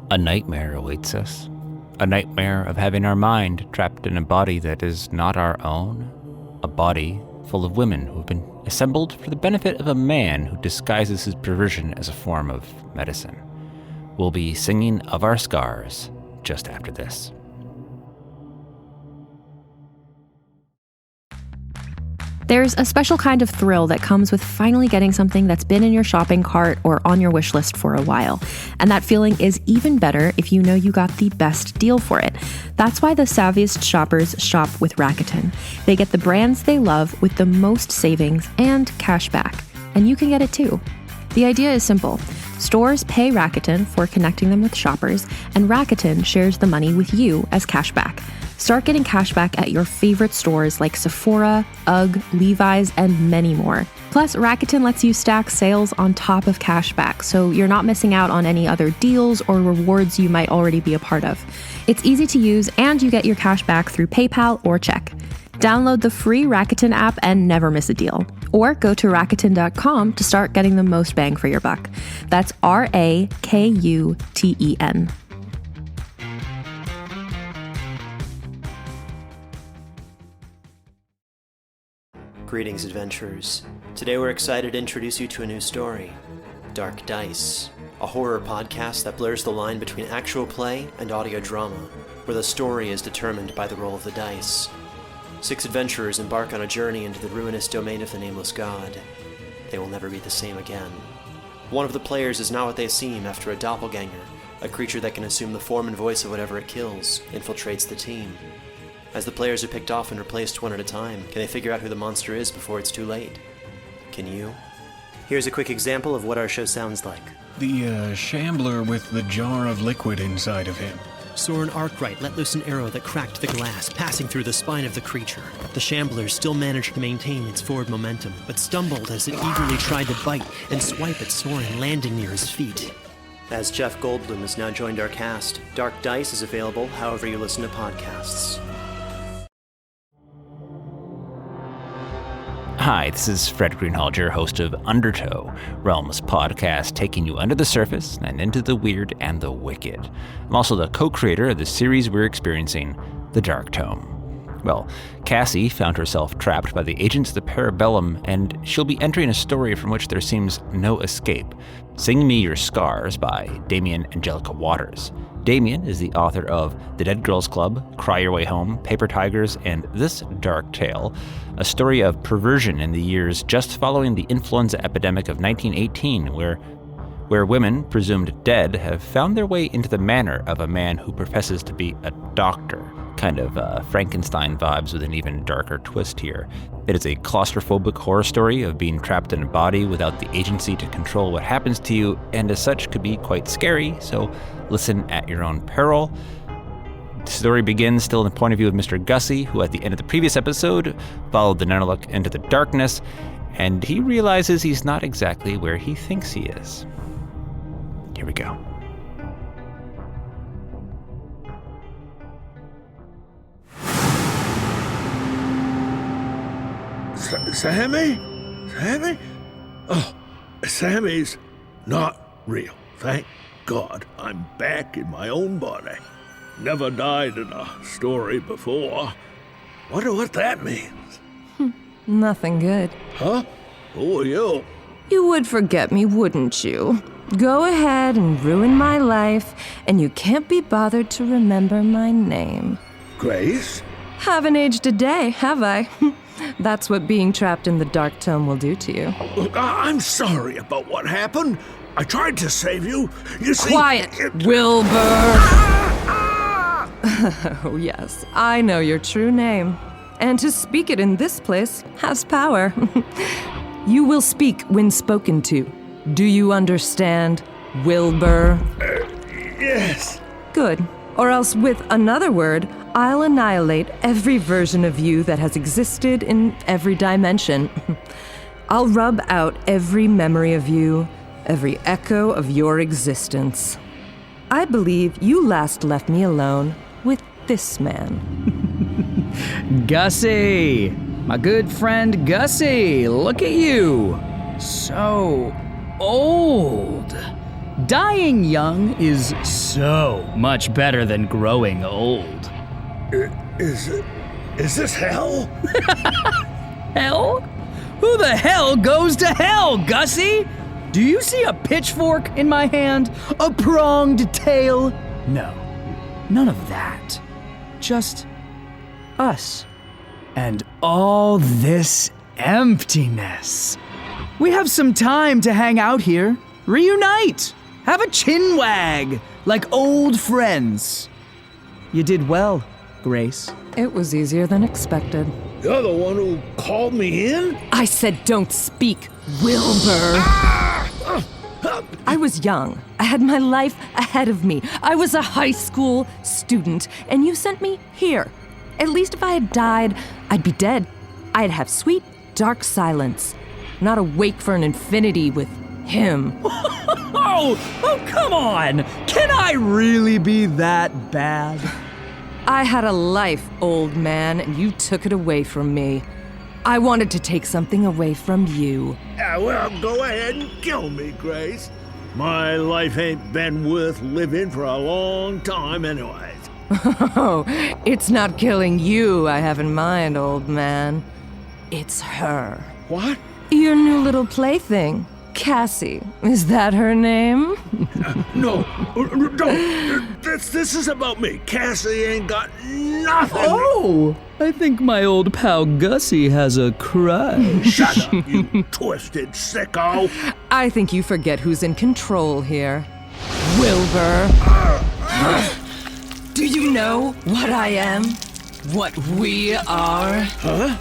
A nightmare awaits us. A nightmare of having our mind trapped in a body that is not our own. A body full of women who have been assembled for the benefit of a man who disguises his perversion as a form of medicine. We'll be singing of our scars just after this. There's a special kind of thrill that comes with finally getting something that's been in your shopping cart or on your wish list for a while. And that feeling is even better if you know you got the best deal for it. That's why the savviest shoppers shop with Rakuten. They get the brands they love with the most savings and cash back. And you can get it too. The idea is simple. Stores pay Rakuten for connecting them with shoppers, and Rakuten shares the money with you as cashback. Start getting cashback at your favorite stores like Sephora, UGG, Levi's, and many more. Plus, Rakuten lets you stack sales on top of cashback, so you're not missing out on any other deals or rewards you might already be a part of. It's easy to use, and you get your cashback through PayPal or check. Download the free Rakuten app and never miss a deal. Or go to Rakuten.com to start getting the most bang for your buck. That's Rakuten. Greetings, adventurers. Today we're excited to introduce you to a new story, Dark Dice, a horror podcast that blurs the line between actual play and audio drama, where the story is determined by the roll of the dice. 6 adventurers embark on a journey into the ruinous domain of the Nameless God. They will never be the same again. One of the players is not what they seem after a doppelganger, a creature that can assume the form and voice of whatever it kills, infiltrates the team. As the players are picked off and replaced one at a time, can they figure out who the monster is before it's too late? Can you? Here's a quick example of what our show sounds like. The shambler with the jar of liquid inside of him. Soren Arkwright let loose an arrow that cracked the glass, passing through the spine of the creature. The shambler still managed to maintain its forward momentum, but stumbled as it eagerly tried to bite and swipe at Soren, landing near his feet. As Jeff Goldblum has now joined our cast, Dark Dice is available however you listen to podcasts. Hi, this is Fred Greenhalgh, host of Undertow, Realms podcast taking you under the surface and into the weird and the wicked. I'm also the co-creator of the series we're experiencing, The Dark Tome. Well, Cassie found herself trapped by the agents of the Parabellum, and she'll be entering a story from which there seems no escape. Sing Me Your Scars by Damien Angelica Waters. Damien is the author of The Dead Girls Club, Cry Your Way Home, Paper Tigers, and This Dark Tale, a story of perversion in the years just following the influenza epidemic of 1918, where women, presumed dead, have found their way into the manor of a man who professes to be a doctor. Kind of Frankenstein vibes with an even darker twist here. It is a claustrophobic horror story of being trapped in a body without the agency to control what happens to you, and as such could be quite scary, so listen at your own peril. The story begins still in the point of view of Mr. Gussie, who at the end of the previous episode followed the Nunneluck into the darkness, and he realizes he's not exactly where he thinks he is. Here we go. Sammy? Sammy? Oh, Sammy's not real. Thank God I'm back in my own body. Never died in a story before. Wonder what that means. Nothing good. Huh? Who are you? You would forget me, wouldn't you? Go ahead and ruin my life, and you can't be bothered to remember my name. Grace? Haven't aged a day, have I? That's what being trapped in the Dark Tome will do to you. I'm sorry about what happened. I tried to save you. You see... Quiet, Wilbur! Oh, yes, I know your true name. And to speak it in this place has power. You will speak when spoken to. Do you understand, Wilbur? Yes. Good. Or else with another word, I'll annihilate every version of you that has existed in every dimension. I'll rub out every memory of you, every echo of your existence. I believe you last left me alone with this man. Gussie! My good friend Gussie! Look at you! So old. Dying young is so much better than growing old. Is this hell? Hell? Who the hell goes to hell, Gussie? Do you see a pitchfork in my hand? A pronged tail? No, none of that. Just us. And all this emptiness. We have some time to hang out here. Reunite. Have a chin wag, like old friends. You did well, Grace. It was easier than expected. You're the one who called me in? I said don't speak, Wilbur. I was young. I had my life ahead of me. I was a high school student, and you sent me here. At least if I had died, I'd be dead. I'd have sweet, dark silence, not awake for an infinity with him. Oh, come on! Can I really be that bad? I had a life, old man, and you took it away from me. I wanted to take something away from you. Yeah, well, go ahead and kill me, Grace. My life ain't been worth living for a long time anyways. Oh, it's not killing you I have in mind, old man. It's her. What? Your new little plaything, Cassie. Is that her name? No, don't. This is about me. Cassie ain't got nothing. Oh, I think my old pal Gussie has a crush. Shut up, you twisted sicko. I think you forget who's in control here. Wilbur. Do you know what I am? What we are? Huh?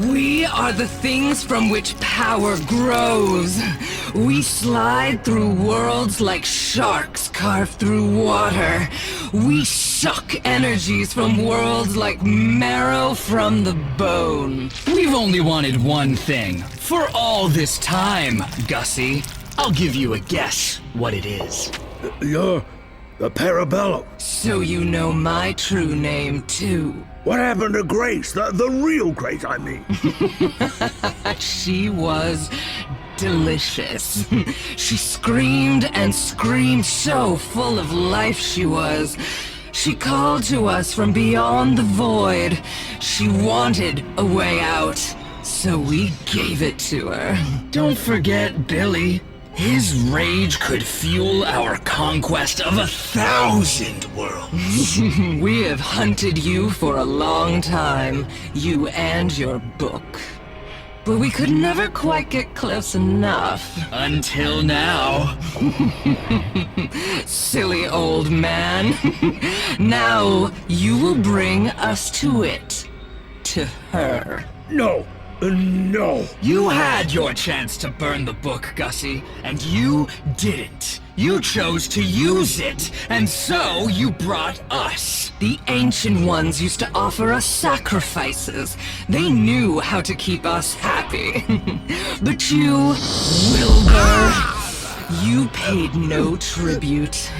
We are the things from which power grows. We slide through worlds like sharks carve through water. We suck energies from worlds like marrow from the bone. We've only wanted one thing for all this time, Gussie. I'll give you a guess what it is. You're the Parabellum. So you know my true name, too. What happened to Grace? The real Grace, I mean. She was delicious. She screamed and screamed, so full of life she was. She called to us from beyond the void. She wanted a way out, so we gave it to her. Don't forget Billy. His rage could fuel our conquest of 1,000 worlds. We have hunted you for a long time, you and your book. But we could never quite get close enough. Until now. Silly old man. Now you will bring us to it. To her. No. No. You had your chance to burn the book, Gussie, and you didn't. You chose to use it, and so you brought us. The Ancient Ones used to offer us sacrifices. They knew how to keep us happy. But you, Wilbur, you paid no tribute.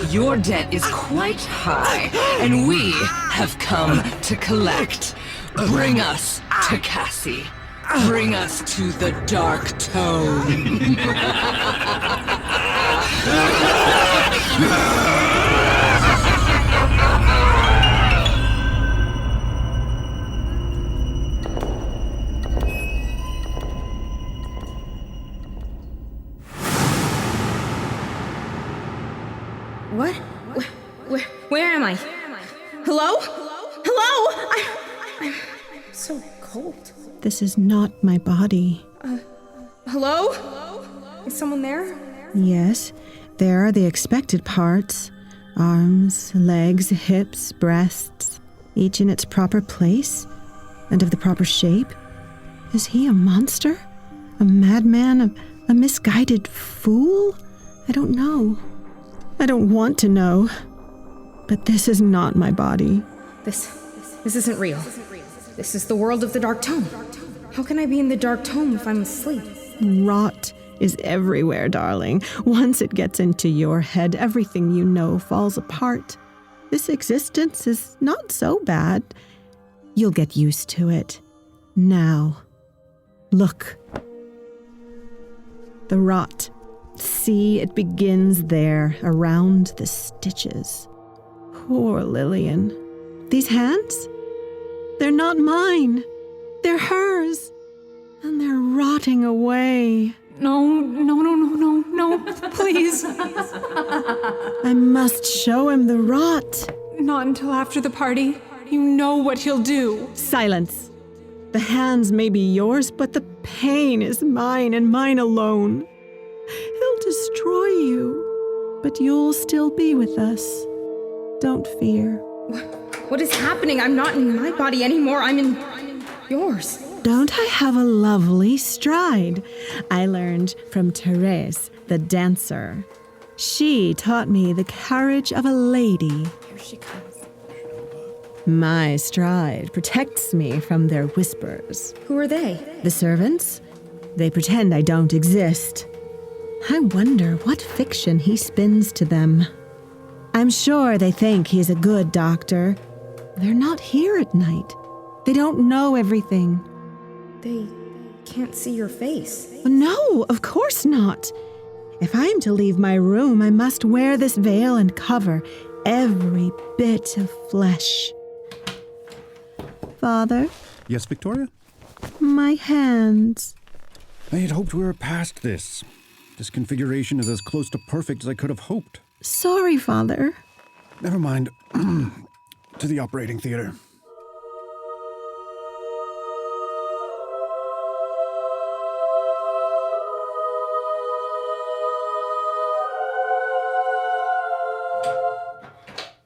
Your debt is quite high, and we have come to collect. Bring us to Cassie. Bring us to the Dark Tome. What? Where am I? Hello? Hello? I'm so cold. This is not my body. Hello? Is someone there? Yes, there are the expected parts. Arms, legs, hips, breasts, each in its proper place and of the proper shape. Is he a monster? A madman? A misguided fool? I don't know. I don't want to know. But this is not my body. This isn't real. This is the world of the Dark Tome. How can I be in the Dark Tome if I'm asleep? Rot is everywhere, darling. Once it gets into your head, everything you know falls apart. This existence is not so bad. You'll get used to it. Now, look. The rot See, it begins there, around the stitches. Poor Lillian. These hands? They're not mine. They're hers. And they're rotting away. No, please. I must show him the rot. Not until after the party. You know what he'll do. Silence. The hands may be yours, but the pain is mine and mine alone. He'll destroy you, but you'll still be with us. Don't fear. What is happening? I'm not in my body anymore. I'm in yours. Don't I have a lovely stride? I learned from Therese, the dancer. She taught me the carriage of a lady. Here she comes. My stride protects me from their whispers. Who are they? The servants? They pretend I don't exist. I wonder what fiction he spins to them. I'm sure they think he's a good doctor. They're not here at night. They don't know everything. They can't see your face. No, of course not. If I'm to leave my room, I must wear this veil and cover every bit of flesh. Father? Yes, Victoria? My hands. I had hoped we were past this. This configuration is as close to perfect as I could have hoped. Sorry, Father. Never mind. To the operating theater.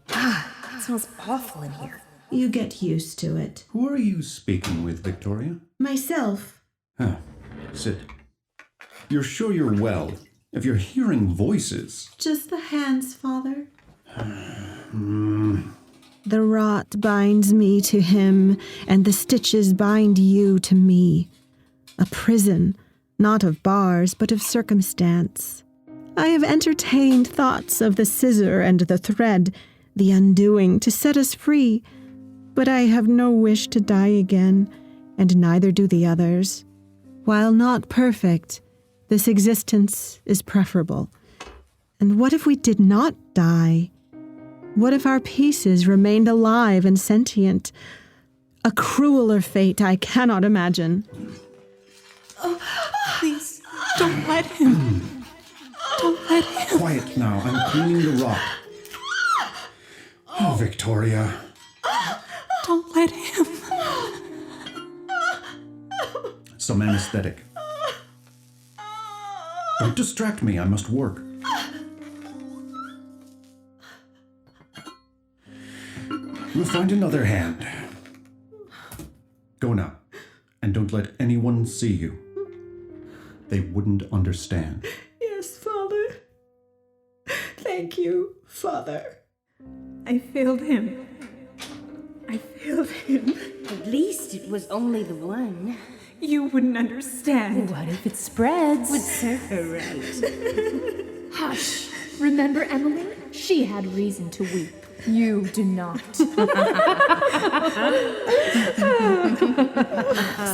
It smells awful in here. You get used to it. Who are you speaking with, Victoria? Myself. Sit. You're sure you're well? If you're hearing voices... Just the hands, Father. The rot binds me to him, and the stitches bind you to me. A prison, not of bars, but of circumstance. I have entertained thoughts of the scissor and the thread, the undoing to set us free, but I have no wish to die again, and neither do the others. While not perfect, this existence is preferable. And what if we did not die? What if our pieces remained alive and sentient? A crueler fate I cannot imagine. Oh, please, don't let him. Don't let him. Quiet now, I'm cleaning the rot. Oh, Victoria. Don't let him. Some anesthetic. Don't distract me, I must work. We'll find another hand. Go now, and don't let anyone see you. They wouldn't understand. Yes, Father. Thank you, Father. I failed him. At least it was only the one. You wouldn't understand. What if it spreads? Would serve her right. Hush. Remember Emily? She had reason to weep. You do not.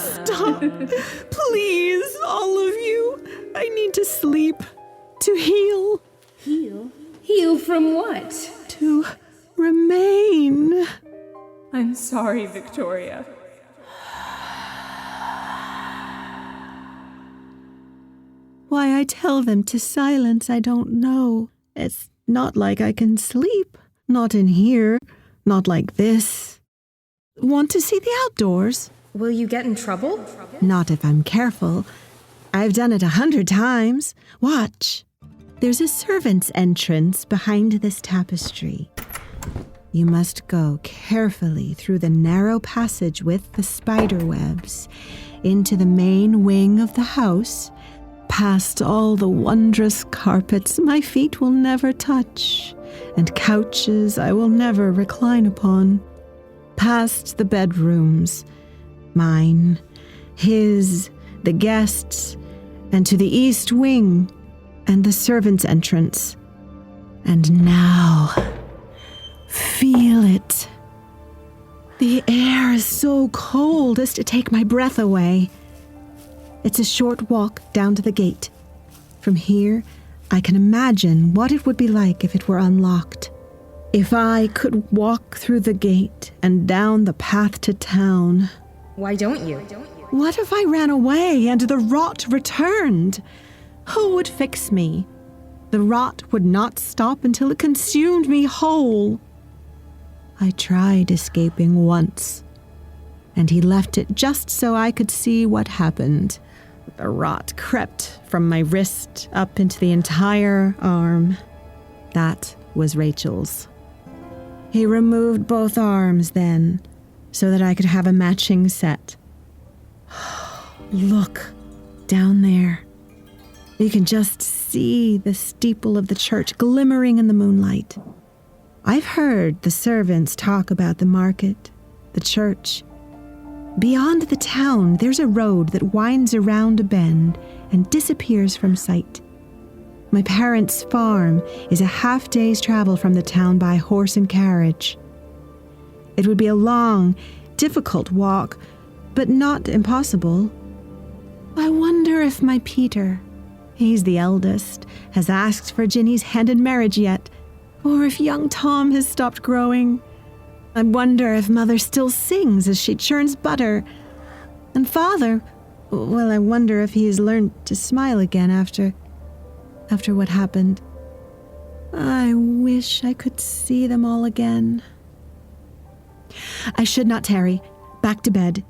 Stop. Please, all of you. I need to sleep. To heal. Heal? Heal from what? To remain. I'm sorry, Victoria. Why I tell them to silence, I don't know. It's not like I can sleep. Not in here. Not like this. Want to see the outdoors? Will you get in trouble? Not if I'm careful. I've done it 100 times. Watch. There's a servant's entrance behind this tapestry. You must go carefully through the narrow passage with the spider webs into the main wing of the house, past all the wondrous carpets my feet will never touch, and couches I will never recline upon, past the bedrooms, mine, his, the guests, and to the east wing, and the servants' entrance. And now, feel it. The air is so cold as to take my breath away. It's a short walk down to the gate. From here, I can imagine what it would be like if it were unlocked. If I could walk through the gate and down the path to town. Why don't you? What if I ran away and the rot returned? Who would fix me? The rot would not stop until it consumed me whole. I tried escaping once, and he left it just so I could see what happened. The rot crept from my wrist up into the entire arm. That was Rachel's. He removed both arms then, so that I could have a matching set. Look, down there. You can just see the steeple of the church glimmering in the moonlight. I've heard the servants talk about the market, the church. Beyond the town, there's a road that winds around a bend and disappears from sight. My parents' farm is a half-day's travel from the town by horse and carriage. It would be a long, difficult walk, but not impossible. I wonder if my Peter, he's the eldest, has asked for Ginny's hand in marriage yet, or if young Tom has stopped growing. I wonder if Mother still sings as she churns butter. And Father, well, I wonder if he has learned to smile again after what happened. I wish I could see them all again. I should not tarry. Back to bed.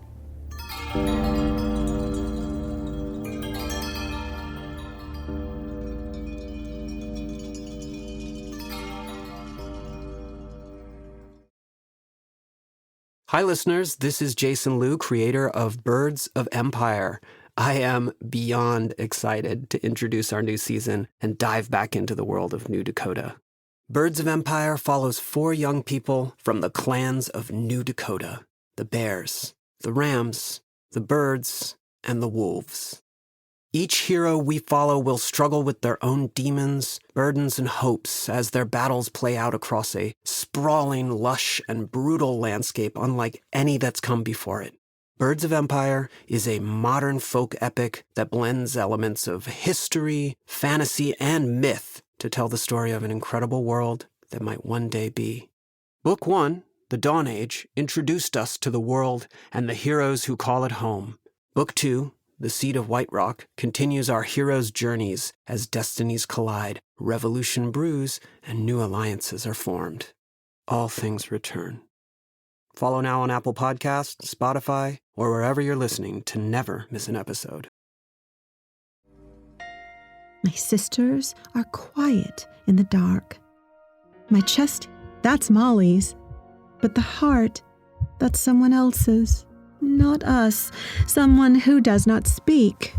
Hi, listeners. This is Jason Liu, creator of Birds of Empire. I am beyond excited to introduce our new season and dive back into the world of New Dakota. Birds of Empire follows 4 young people from the clans of New Dakota: the Bears, the Rams, the Birds, and the Wolves. Each hero we follow will struggle with their own demons, burdens, and hopes as their battles play out across a sprawling, lush, and brutal landscape unlike any that's come before it. Birds of Empire is a modern folk epic that blends elements of history, fantasy, and myth to tell the story of an incredible world that might one day be. Book 1, The Dawn Age, introduced us to the world and the heroes who call it home. Book 2, The Seed of White Rock, continues our heroes' journeys as destinies collide, revolution brews, and new alliances are formed. All things return. Follow now on Apple Podcasts, Spotify, or wherever you're listening to never miss an episode. My sisters are quiet in the dark. My chest, that's Molly's. But the heart, that's someone else's. Not us. Someone who does not speak.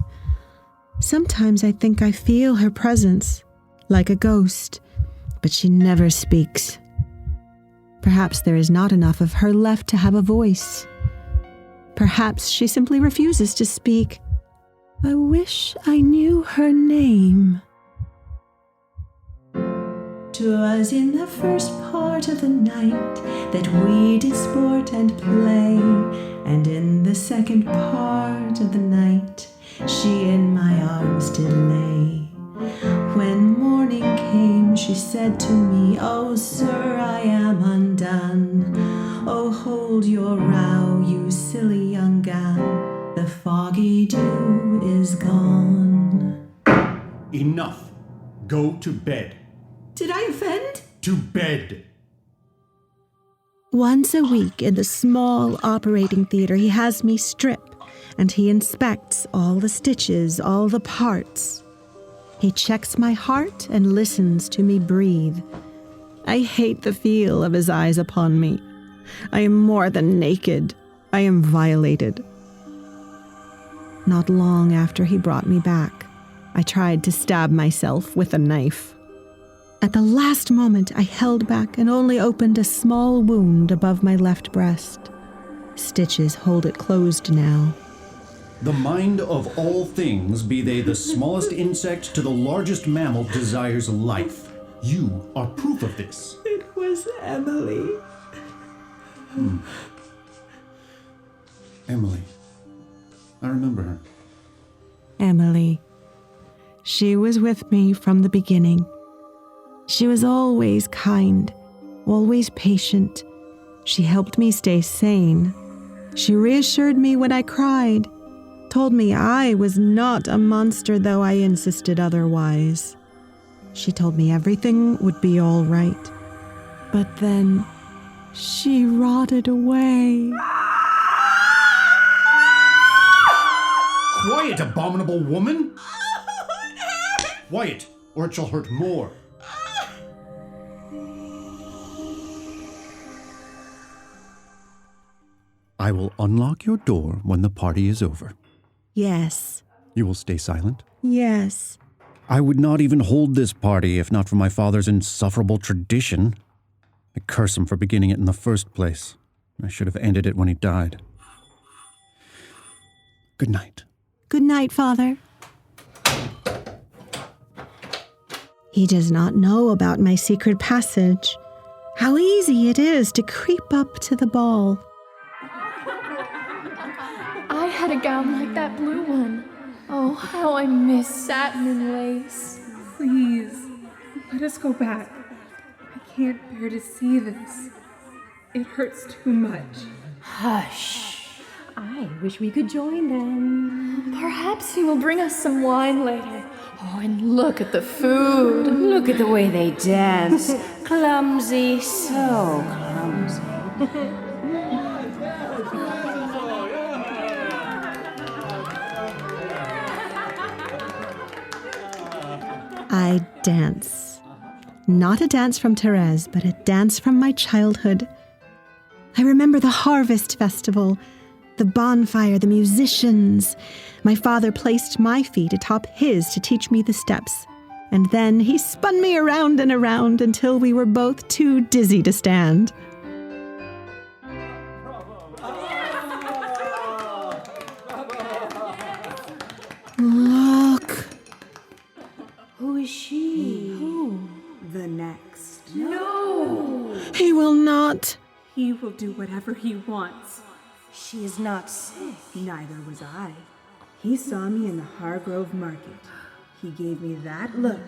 Sometimes I think I feel her presence, like a ghost, but she never speaks. Perhaps there is not enough of her left to have a voice. Perhaps she simply refuses to speak. I wish I knew her name. 'Twas in the first part of the night that we did sport and play, and in the second part of the night she in my arms did lay. When morning came, she said to me, "Oh, sir, I am undone. Oh, hold your row, you silly young gal. The foggy dew is gone." Enough. Go to bed. Did I offend? To bed. Once a week in the small operating theater, he has me strip, and he inspects all the stitches, all the parts. He checks my heart and listens to me breathe. I hate the feel of his eyes upon me. I am more than naked. I am violated. Not long after he brought me back, I tried to stab myself with a knife. At the last moment, I held back and only opened a small wound above my left breast. Stitches hold it closed now. The mind of all things, be they the smallest insect to the largest mammal, desires life. You are proof of this. It was Emily. Emily. I remember her. Emily. She was with me from the beginning. She was always kind, always patient. She helped me stay sane. She reassured me when I cried, told me I was not a monster, though I insisted otherwise. She told me everything would be all right. But then she rotted away. Quiet, abominable woman! Quiet, or it shall hurt more. I will unlock your door when the party is over. Yes. You will stay silent? Yes. I would not even hold this party if not for my father's insufferable tradition. I curse him for beginning it in the first place. I should have ended it when he died. Good night. Good night, Father. He does not know about my secret passage. How easy it is to creep up to the ball. I had a gown like that blue one. Oh, how I miss satin and lace. Please, let us go back. I can't bear to see this. It hurts too much. Hush. I wish we could join them. Perhaps he will bring us some wine later. Oh, and look at the food. Look at the way they dance. Clumsy, so clumsy. I dance. Not a dance from Therese, but a dance from my childhood. I remember the harvest festival, the bonfire, the musicians. My father placed my feet atop his to teach me the steps, and then he spun me around and around until we were both too dizzy to stand. Look. Who is she? Who? The next. No! He will not. He will do whatever he wants. She is not sick. Neither was I. He saw me in the Hargrove Market. He gave me that look,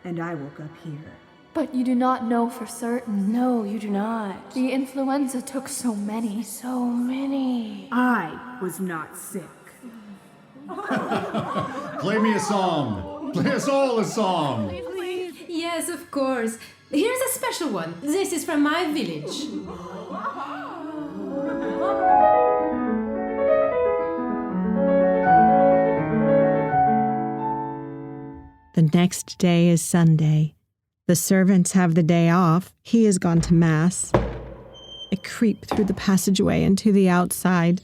and I woke up here. But you do not know for certain. No, you do not. The influenza took so many. So many. I was not sick. Play me a song. Play us all a song. Please. Yes, of course. Here's a special one. This is from my village. The next day is Sunday. The servants have the day off. He has gone to Mass. I creep through the passageway into the outside.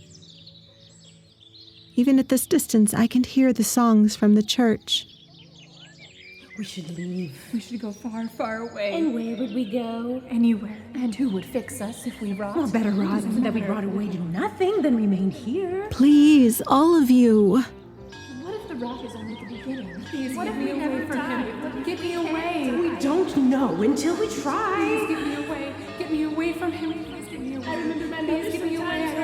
Even at this distance, I can hear the songs from the church. We should leave. We should go far, far away. And where would we go? Anywhere. And who would fix us if we rot? Well, better rot than we rot away to nothing than remain here. Please, all of you. What if the rot is only the beginning? Please what get if me we away never from die? him. Get me away. We don't know until we try. Please get me away. Get me away from him. Please get me away. I remember my mother. Please get me away.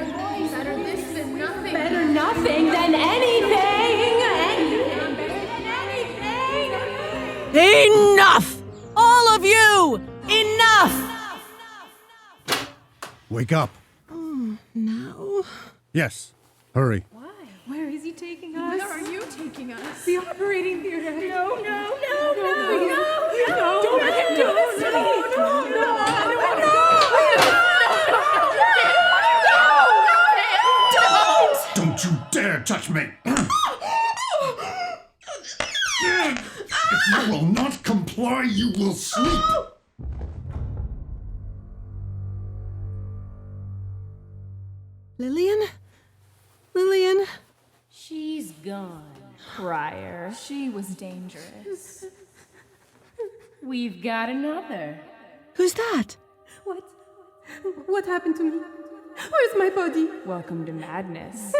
Better this than nothing. Better nothing than anything. Enough! All of you! Enough! Wake up. No. Yes. Hurry. Why? Where is he taking us? Where are you taking us? The operating theater. No. Don't let him do this to me. Don't you dare touch me. If you will not comply, you will sleep. Lillian? Lillian? She's gone, Crier. She was dangerous. We've got another. Who's that? What happened to me? Where's my body? Welcome to madness.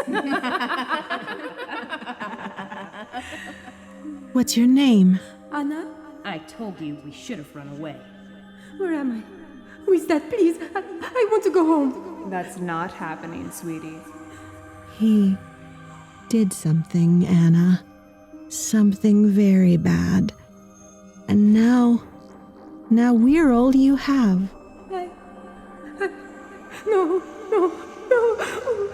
What's your name? Anna? I told you we should have run away. Where am I? Who is that? Please, I want to go home. That's not happening, sweetie. He did something, Anna. Something very bad. And now we're all you have. No.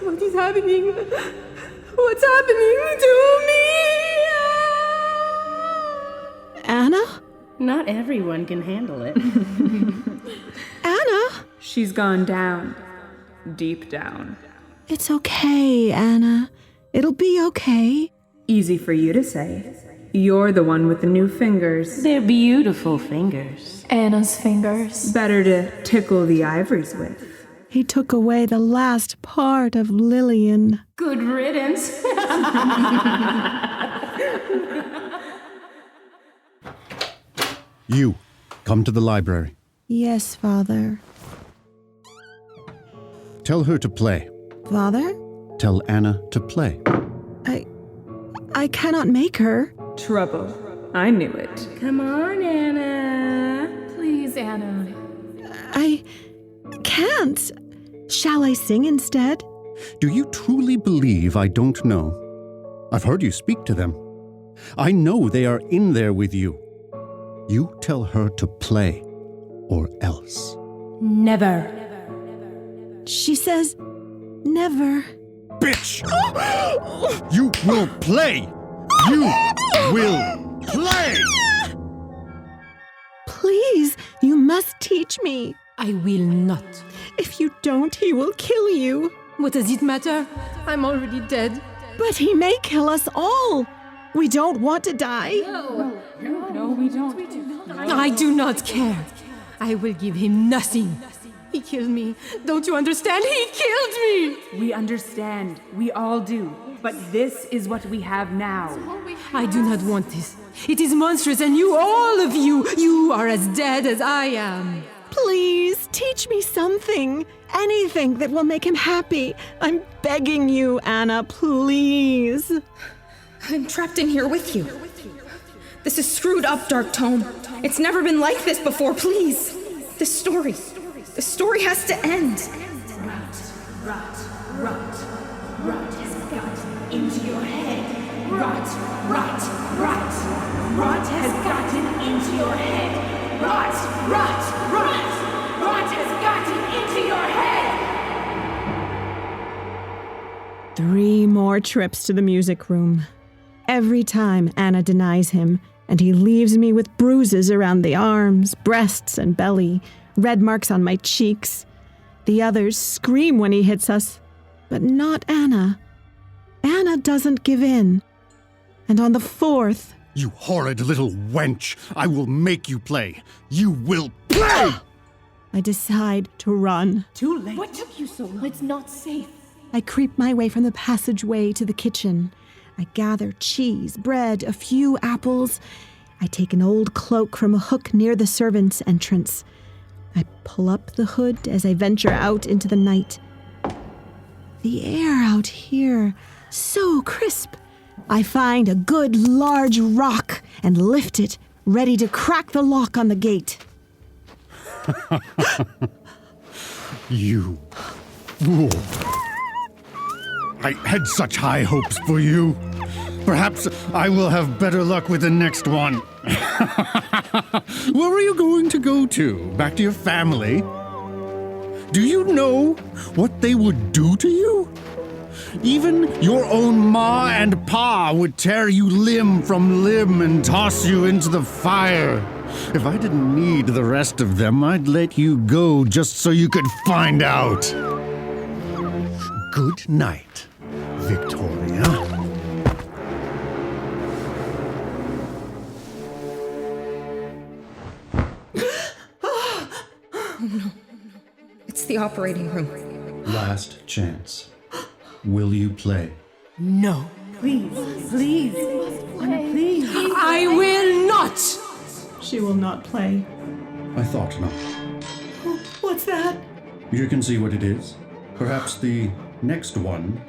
What is happening? What's happening to me? Anna? Not everyone can handle it. Anna? She's gone down. Deep down. It's okay, Anna. It'll be okay. Easy for you to say. You're the one with the new fingers. They're beautiful fingers. Anna's fingers. Better to tickle the ivories with. He took away the last part of Lillian. Good riddance. You, come to the library. Yes, Father. Tell her to play. Father? Tell Anna to play. I cannot make her. Trouble. I knew it. Come on, Anna. Please, Anna. I can't. Shall I sing instead? Do you truly believe I don't know? I've heard you speak to them. I know they are in there with you. You tell her to play, or else. Never. She says, never. Bitch! You will play! You will play! Please, you must teach me. I will not. If you don't, he will kill you. What does it matter? I'm already dead. But he may kill us all. We don't want to die. No, we don't. I do not care. I will give him nothing. He killed me. Don't you understand? He killed me! We understand. We all do. But this is what we have now. I do not want this. It is monstrous, and you, all of you are as dead as I am. Please, teach me something. Anything that will make him happy. I'm begging you, Anna, please. I'm trapped in here with you. This is screwed up, Dark Tome. It's never been like this before, please. The story has to end. Rot has gotten into your head. Rot has gotten into your head. Rot has gotten into your head. 3 more trips to the music room. Every time Anna denies him, and he leaves me with bruises around the arms, breasts, and belly, red marks on my cheeks. The others scream when he hits us, but not Anna. Anna doesn't give in. And on the 4th... You horrid little wench! I will make you play! You will play! I decide to run. Too late. What took you so long? It's not safe. I creep my way from the passageway to the kitchen. I gather cheese, bread, a few apples. I take an old cloak from a hook near the servants' entrance. I pull up the hood as I venture out into the night. The air out here, so crisp. I find a good large rock and lift it, ready to crack the lock on the gate. You fool. I had such high hopes for you. Perhaps I will have better luck with the next one. Where are you going to go to? Back to your family? Do you know what they would do to you? Even your own ma and pa would tear you limb from limb and toss you into the fire. If I didn't need the rest of them, I'd let you go just so you could find out. Good night, Victoria. Oh no. It's the operating room. Last chance. Will you play? No. Please. Anna, please. I will not! She will not play. I thought not. What's that? You can see what it is. Perhaps the next one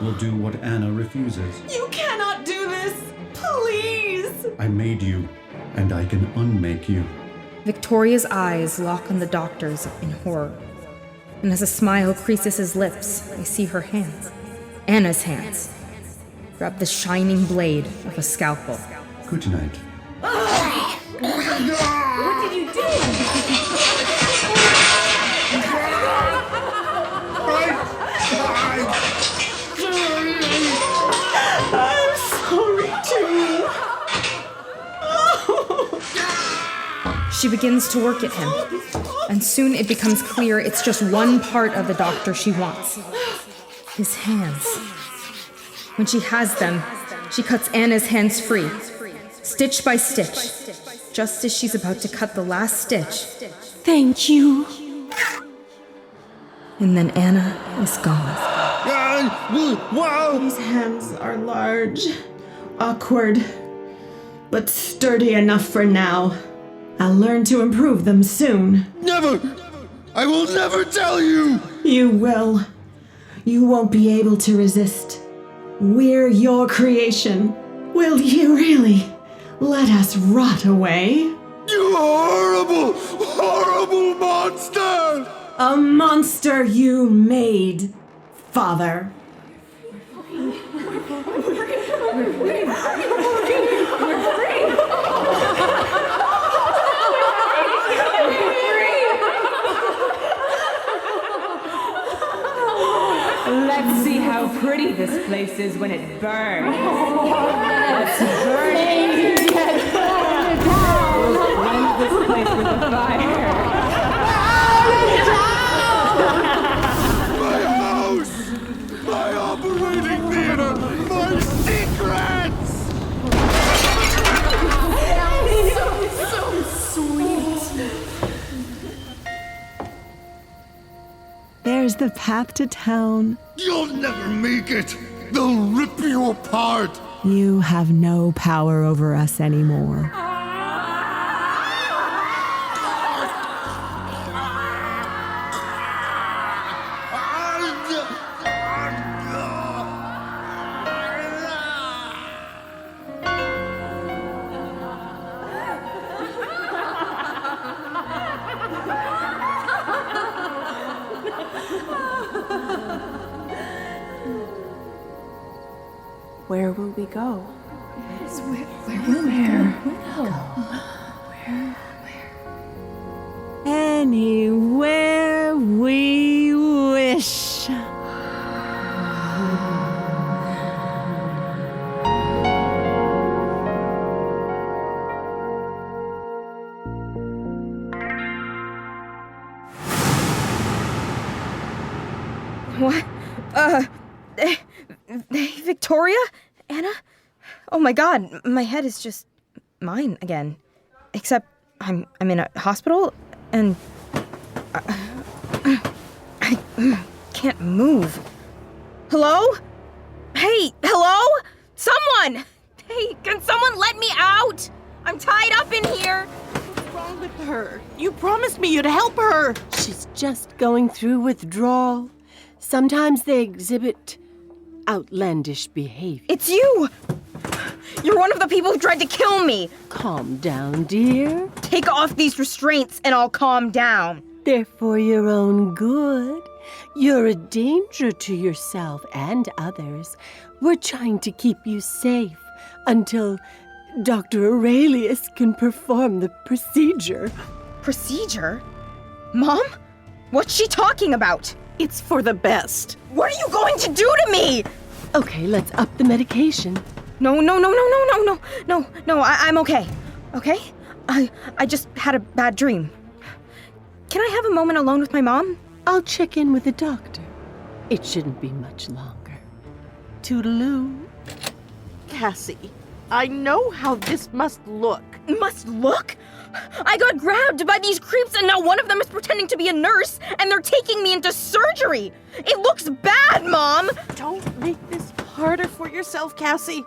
will do what Anna refuses. You cannot do this! Please! I made you, and I can unmake you. Victoria's eyes lock on the doctor's in horror. And as a smile creases his lips, I see her hands. Anna's hands. grab the shining blade of a scalpel. Good night. What did you do? I'm sorry too. She begins to work at him, and soon it becomes clear it's just one part of the doctor she wants. His hands. When she has them, she cuts Anna's hands free, stitch by stitch, just as she's about to cut the last stitch. Thank you. And then Anna is gone. These hands are large, awkward, but sturdy enough for now. I'll learn to improve them soon. Never! I will never tell you! You will. You won't be able to resist. We're your creation. Will you really let us rot away? You horrible, horrible monster! A monster you made, Father. Let's see how pretty this place is when it burns. Let's burn it. We'll cleanse this place with a fire. My house! My operating theater! My secrets! So sweet. There's the path to town. You'll never make it! They'll rip you apart! You have no power over us anymore. Where will we go? Where? Anywhere we wish. What? Victoria? Anna? Oh my god, my head is just mine again. Except I'm in a hospital and I can't move. Hello? Hey, hello? Someone! Hey, can someone let me out? I'm tied up in here. What's wrong with her? You promised me you'd help her. She's just going through withdrawal. Sometimes they exhibit outlandish behavior. It's you! You're one of the people who tried to kill me! Calm down, dear. Take off these restraints and I'll calm down. They're for your own good. You're a danger to yourself and others. We're trying to keep you safe until Dr. Aurelius can perform the procedure. Procedure? Mom? What's she talking about? It's for the best. What are you going to do to me? Okay, let's up the medication. No, I'm okay. Okay? I just had a bad dream. Can I have a moment alone with my mom? I'll check in with the doctor. It shouldn't be much longer. Toodaloo. Cassie, I know how this must look. Must look? I got grabbed by these creeps and now one of them is pretending to be a nurse and they're taking me into surgery. It looks bad, Mom. Don't make this harder for yourself, Cassie.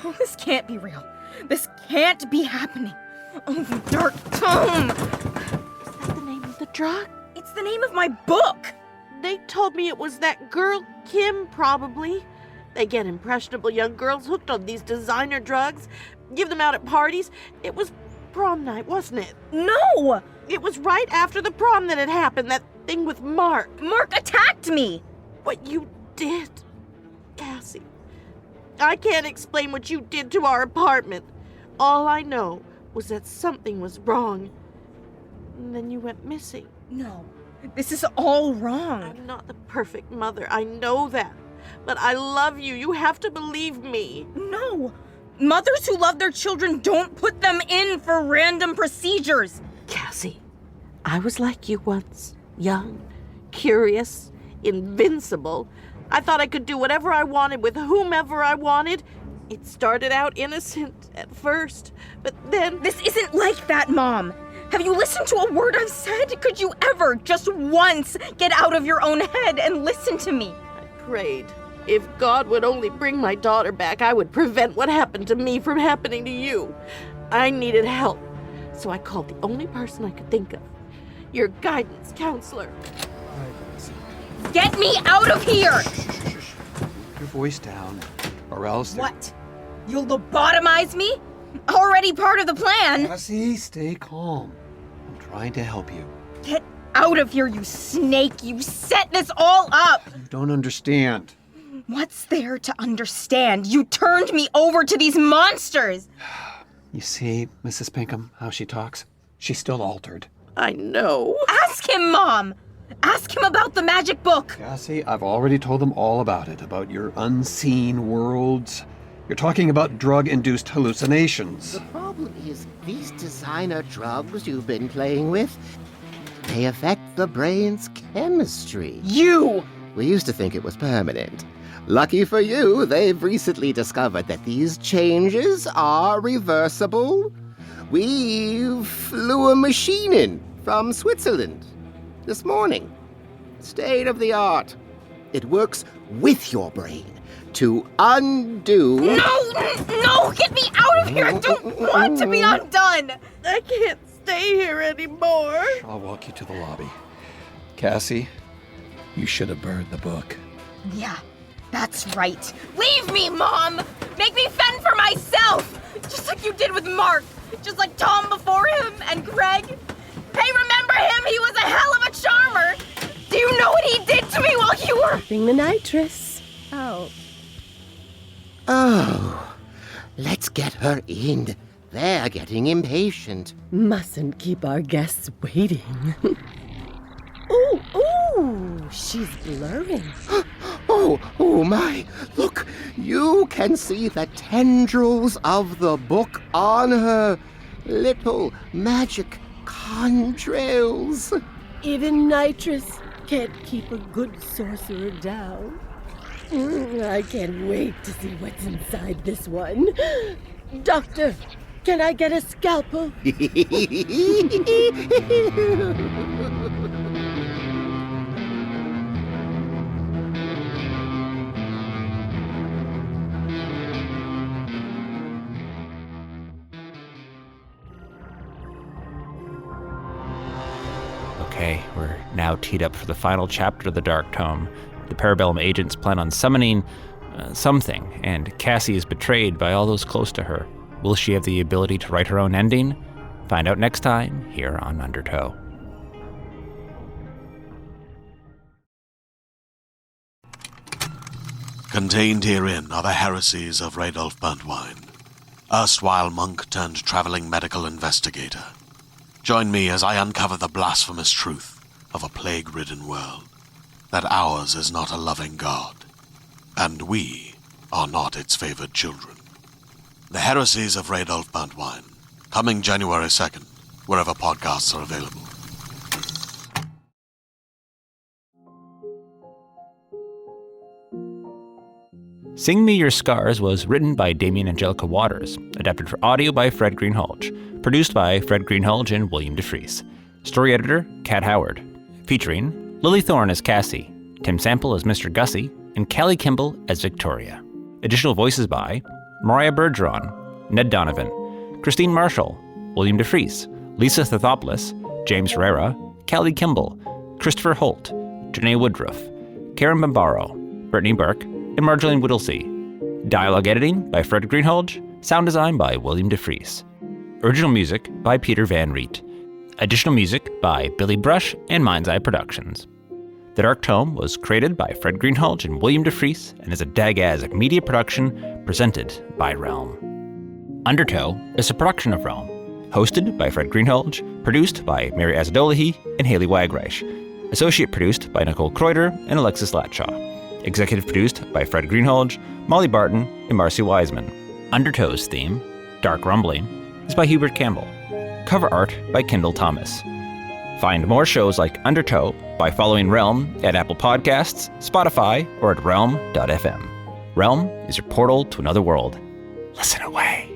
Oh, this can't be real. This can't be happening. Oh, Dark Tome. Is that the name of the drug? It's the name of my book. They told me it was that girl, Kim, probably. They get impressionable young girls hooked on these designer drugs, give them out at parties. It was prom night, wasn't it? No! It was right after the prom that it happened, that thing with Mark. Mark attacked me! What you did, Cassie. I can't explain what you did to our apartment. All I know was that something was wrong. And then you went missing. No, this is all wrong. I'm not the perfect mother, I know that. But I love you. You have to believe me. No. Mothers who love their children don't put them in for random procedures. Cassie, I was like you once. Young, curious, invincible. I thought I could do whatever I wanted with whomever I wanted. It started out innocent at first, but then... This isn't like that, Mom. Have you listened to a word I've said? Could you ever, just once, get out of your own head and listen to me? I prayed. If God would only bring my daughter back, I would prevent what happened to me from happening to you. I needed help, so I called the only person I could think of. Your guidance counselor. Get me out of here! Keep your voice down, or else... What? You'll lobotomize me? Already part of the plan. Cassie, stay calm. I'm trying to help you. Get out of here, you snake! You set this all up! You don't understand. What's there to understand? You turned me over to these monsters! You see, Mrs. Pinkham, how she talks? She's still altered. I know. Ask him, Mom! Ask him about the magic book! Cassie, I've already told them all about it, about your unseen worlds. You're talking about drug-induced hallucinations. The problem is, these designer drugs you've been playing with, they affect the brain's chemistry. You! We used to think it was permanent. Lucky for you, they've recently discovered that these changes are reversible. We flew a machine in from Switzerland this morning. State of the art. It works with your brain to undo... No! Get me out of here! I don't want to be undone! I can't stay here anymore. I'll walk you to the lobby. Cassie, you should have burned the book. Yeah, that's right. Leave me, Mom! Make me fend for myself! Just like you did with Mark. Just like Tom before him and Greg. Hey, remember him? He was a hell of a charmer. Do you know what he did to me while you were... Bring the nitrous. Oh. Oh, let's get her in. They're getting impatient. Mustn't keep our guests waiting. Ooh, she's blurring. Oh my, look, you can see the tendrils of the book on her. Little magic contrails. Even nitrous can't keep a good sorcerer down. I can't wait to see what's inside this one. Doctor, can I get a scalpel? Okay, we're now teed up for the final chapter of the Dark Tome. The Parabellum agents plan on summoning something, and Cassie is betrayed by all those close to her. Will she have the ability to write her own ending? Find out next time here on Undertow. Contained herein are the heresies of Radolf Burntwine, erstwhile monk turned traveling medical investigator. Join me as I uncover the blasphemous truth of a plague-ridden world, that ours is not a loving God, and we are not its favored children. The heresies of Radolf Burntwine, coming January 2nd, wherever podcasts are available. Sing Me Your Scars was written by Damien Angelica Waters, adapted for audio by Fred Greenhalgh, produced by Fred Greenhalgh and William DeFries. Story editor, Kat Howard. Featuring Lily Thorne as Cassie, Tim Sample as Mr. Gussie, and Callie Kimball as Victoria. Additional voices by Mariah Bergeron, Ned Donovan, Christine Marshall, William DeFries, Lisa Thethopoulos, James Herrera, Callie Kimball, Christopher Holt, Janae Woodruff, Karen Bambaro, Brittany Burke, and Marjolaine Whittlesey. Dialogue editing by Fred Greenhalgh, sound design by William DeFries. Original music by Peter Van Riet. Additional music by Billy Brush and Mind's Eye Productions. The Dark Tome was created by Fred Greenhalgh and William DeFries and is a Dagaz media production presented by Realm. Undertow is a production of Realm, hosted by Fred Greenhalgh, produced by Mary Azadolahi and Haley Wagreich, associate produced by Nicole Kreuter and Alexis Latshaw, executive produced by Fred Greenhalgh, Molly Barton, and Marcy Wiseman. Undertow's theme, Dark Rumbling, is by Hubert Campbell. Cover art by Kendall Thomas. Find more shows like Undertow by following Realm at Apple Podcasts, Spotify, or at realm.fm. Realm is your portal to another world. Listen away.